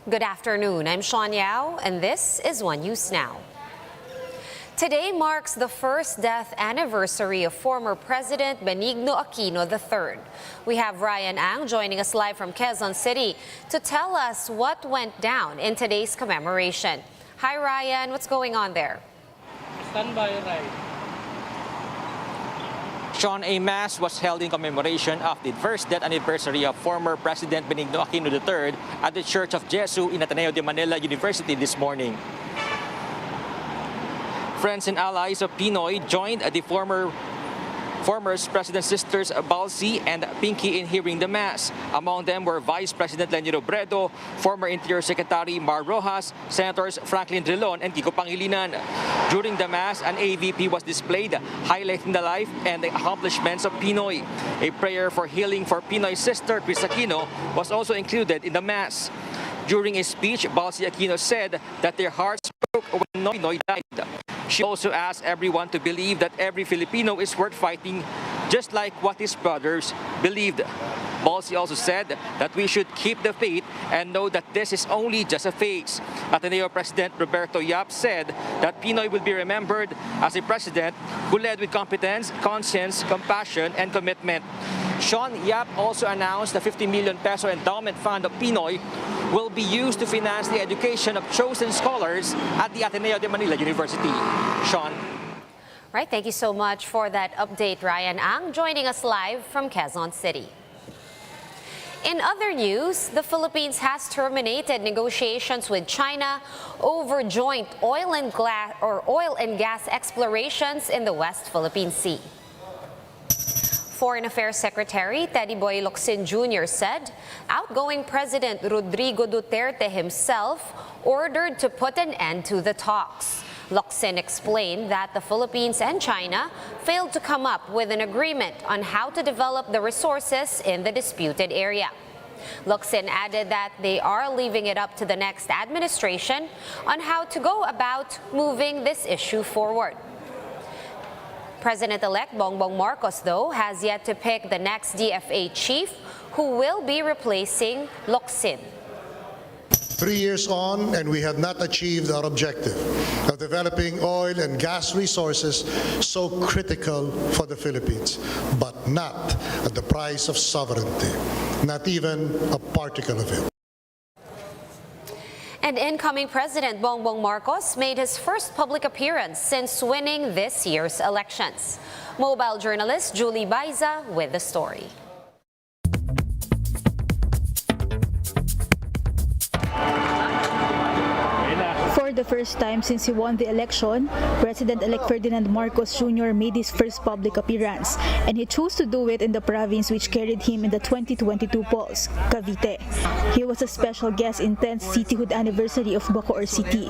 Good afternoon. I'm Sean Yao, and this is One News Now. Today marks the first death anniversary of former President Benigno Aquino III. We have Ryan Ang joining us live from Quezon City to tell us what went down in today's commemoration. Hi, Ryan. What's going on there? Stand by, right. Sean, a mass was held in commemoration of the first death anniversary of former President Benigno Aquino III at the Church of Jesus in Ateneo de Manila University this morning. Friends and allies of Pnoy joined the former President's sisters Balsi and Pinky in hearing the mass. Among them were Vice President Leni Robredo, former Interior Secretary Mar Rojas, Senators Franklin Drilon and Kiko Pangilinan. During the mass, an AVP was displayed highlighting the life and the accomplishments of Pnoy. A prayer for healing for Pinoy's sister Chris Aquino was also included in the mass. During a speech, Balsi Aquino said that their hearts broke when Pinoy died. She also asked everyone to believe that every Filipino is worth fighting, just like what his brothers believed. Balsi also said that we should keep the faith and know that this is only just a phase. Ateneo President Roberto Yap said that Pinoy will be remembered as a president who led with competence, conscience, compassion, and commitment. Sean, Yap also announced the 50 million peso endowment fund of Pinoy will be used to finance the education of chosen scholars at the Ateneo de Manila University. Sean. Right, thank you so much for that update, Ryan Ang, joining us live from Quezon City. In other news, the Philippines has terminated negotiations with China over joint oil and gas explorations in the West Philippine Sea. Foreign Affairs Secretary Teddy Boy Locsin Jr. said outgoing President Rodrigo Duterte himself ordered to put an end to the talks. Locsin explained that the Philippines and China failed to come up with an agreement on how to develop the resources in the disputed area. Locsin added that they are leaving it up to the next administration on how to go about moving this issue forward. President-elect Bongbong Marcos, though, has yet to pick the next DFA chief who will be replacing Locsin. 3 years on, and we have not achieved our objective of developing oil and gas resources so critical for the Philippines, but not at the price of sovereignty, not even a particle of it. And incoming President Bongbong Marcos made his first public appearance since winning this year's elections. Mobile journalist Julie Baiza with the story. For the first time since he won the election, President-elect Ferdinand Marcos Jr. made his first public appearance, and he chose to do it in the province which carried him in the 2022 polls, Cavite. He was a special guest in 10th cityhood anniversary of Bacoor City.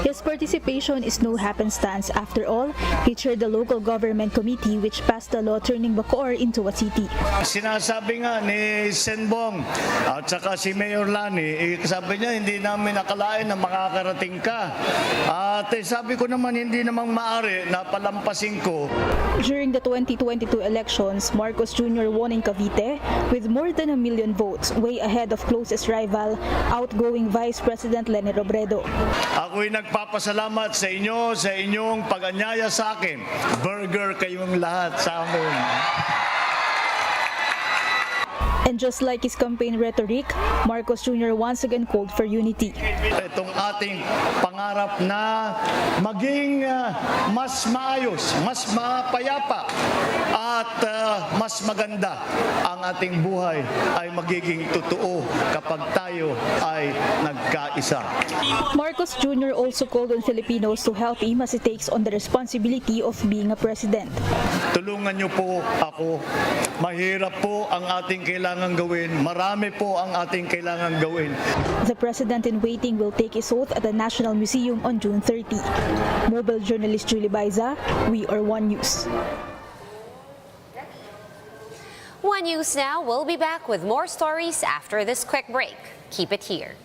His participation is no happenstance. After all, he chaired the local government committee which passed the law turning Bacoor into a city. Sinasabi nga ni Senbong at saka si Mayor Lani, sabi niya hindi namin nakalain na makakarating ka. At sabi ko naman hindi namang maaari na palampasin ko. During the 2022 elections, Marcos Jr. won in Cavite with more than 1 million votes, way ahead of closest rival, outgoing Vice President Leni Robredo. Ako'y nagpapasalamat sa inyo, sa inyong pag-anyaya sa akin. Burger kayong lahat sa amin. And just like his campaign rhetoric, Marcos Jr. once again called for unity. Itong ating pangarap na maging mas maayos, mas mapayapa at mas maganda ang ating buhay ay magiging totoo kapag tayo ay nagkaisa. Marcos Jr. also called on Filipinos to help him as he takes on the responsibility of being a president. Tulungan niyo po ako. Mahirap po ang ating kailangan gawin. Marami po ang ating kailangan gawin. The president-in-waiting will take his oath at the National Museum on June 30. Mobile journalist Julie Baiza, We Are One News. One News Now will be back with more stories after this quick break. Keep it here.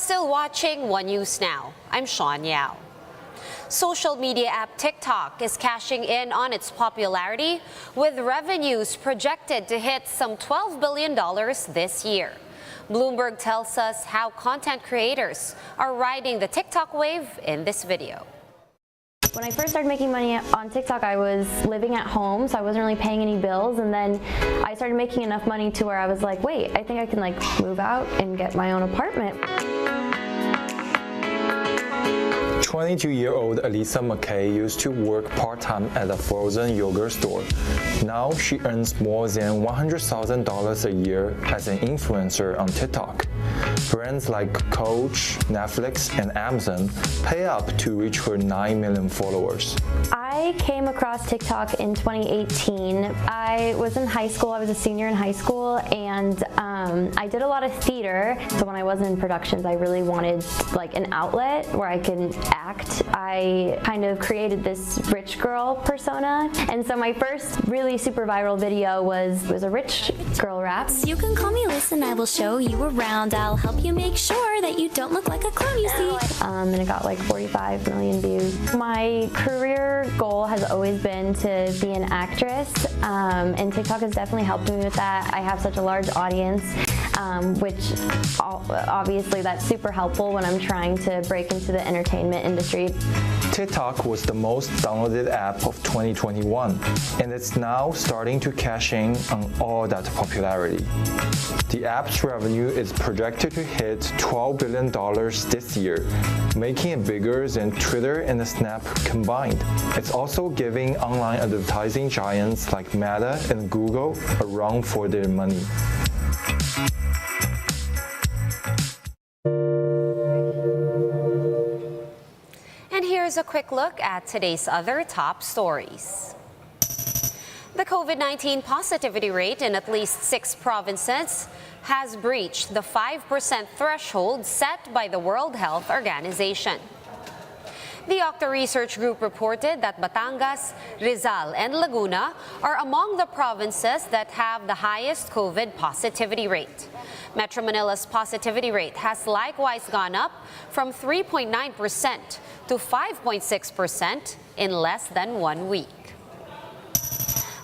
still watching One News Now. I'm Sean Yao. Social media app TikTok is cashing in on its popularity, with revenues projected to hit some $12 billion this year. Bloomberg tells us how content creators are riding the TikTok wave in this video. When I first started making money on TikTok, I was living at home, so I wasn't really paying any bills. And then I started making enough money to where I was like, wait, I think I can move out and get my own apartment. 22-year-old Elisa McKay used to work part-time at a frozen yogurt store. Now she earns more than $100,000 a year as an influencer on TikTok. Brands like Coach, Netflix, and Amazon pay up to reach her 9 million followers. I came across TikTok in 2018. I was in high school. I was a senior in high school, and I did a lot of theater. So when I was in productions, I really wanted an outlet where I can act. I kind of created this rich girl persona, and so my first really super viral video was a rich girl rap. You can call me Liz and I will show you around. I'll help you make sure that you don't look like a clown, you see. And it got 45 million views. My career goal has always been to be an actress, and TikTok has definitely helped me with that. I have such a large audience, which obviously that's super helpful when I'm trying to break into the entertainment industry. TikTok was the most downloaded app of 2021, and it's now starting to cash in on all that popularity. The app's revenue is projected to hit $12 billion this year, making it bigger than Twitter and Snap combined. It's also giving online advertising giants like Meta and Google a run for their money. And here's a quick look at today's other top stories. The COVID-19 positivity rate in at least 6 provinces has breached the 5% threshold set by the World Health Organization. The Octa Research Group reported that Batangas, Rizal, and Laguna are among the provinces that have the highest COVID positivity rate. Metro Manila's positivity rate has likewise gone up from 3.9% to 5.6% in less than 1 week.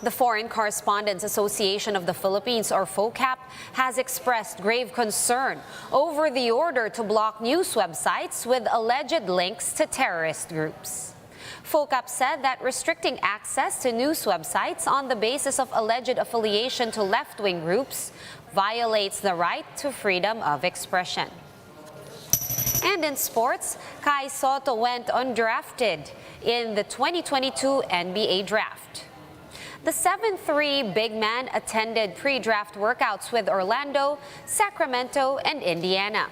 The Foreign Correspondents Association of the Philippines, or FOCAP, has expressed grave concern over the order to block news websites with alleged links to terrorist groups. FOCAP said that restricting access to news websites on the basis of alleged affiliation to left-wing groups violates the right to freedom of expression. And in sports, Kai Soto went undrafted in the 2022 NBA draft. The 7'3" big man attended pre-draft workouts with Orlando, Sacramento, and Indiana.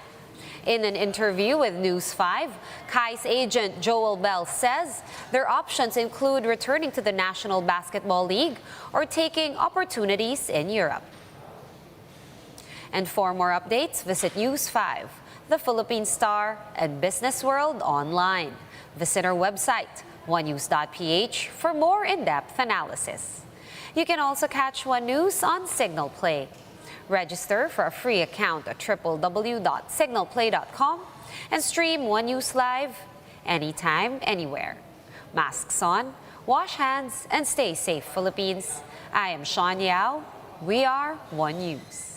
In an interview with News 5, Kai's agent Joel Bell says their options include returning to the National Basketball League or taking opportunities in Europe. And for more updates, visit News 5, The Philippine Star, and Business World online. Visit our website, onenews.ph, for more in-depth analysis. You can also catch One News on Signal Play. Register for a free account at www.signalplay.com and stream One News live anytime, anywhere. Masks on, wash hands, and stay safe, Philippines. I am Sean Yao. We are One News.